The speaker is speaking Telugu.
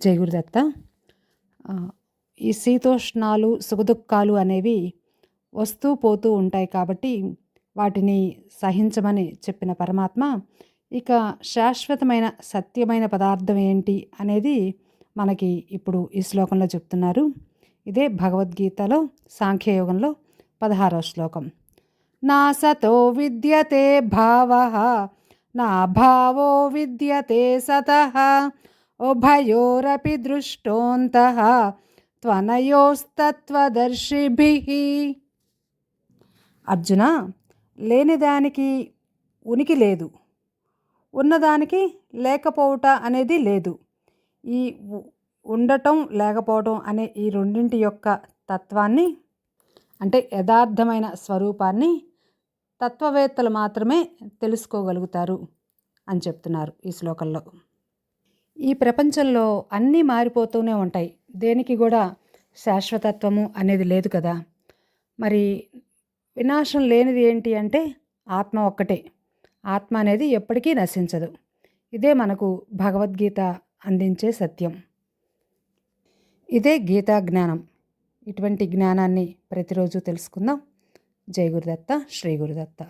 జై గురుదత్త. ఆ, ఈ శీతోష్ణాలు సుఖదుఖాలు అనేవి వస్తూ పోతూ ఉంటాయి కాబట్టి వాటిని సహించమని చెప్పిన పరమాత్మ ఇక శాశ్వతమైన సత్యమైన పదార్థం ఏంటి అనేది మనకి ఇప్పుడు ఈ శ్లోకంలో చెప్తున్నారు. ఇదే భగవద్గీతలో సాంఖ్యయోగంలో 16వ శ్లోకం. నా సతో విద్యతే భావః నా భావో విద్యతే సతః ఉభయోరపి దృష్టోంతః త్వనయోస్తత్వదర్శిభిః. అర్జున, లేనిదానికి ఉనికి లేదు, ఉన్నదానికి లేకపోవట అనేది లేదు. ఈ ఉండటం లేకపోవటం అనే ఈ రెండింటి యొక్క తత్వాన్ని, అంటే యథార్థమైన స్వరూపాన్ని తత్వవేత్తలు మాత్రమే తెలుసుకోగలుగుతారు అని చెప్తున్నారు ఈ శ్లోకంలో. ఈ ప్రపంచంలో అన్నీ మారిపోతూనే ఉంటాయి, దేనికి కూడా శాశ్వతత్వము అనేది లేదు కదా. మరి వినాశం లేనిది ఏంటి అంటే ఆత్మ ఒక్కటే. ఆత్మ అనేది ఎప్పటికీ నశించదు. ఇదే మనకు భగవద్గీత అందించే సత్యం. ఇదే గీతా జ్ఞానం. ఇటువంటి జ్ఞానాన్ని ప్రతిరోజు తెలుసుకుందాం. జై గురుదత్త, శ్రీ గురుదత్త.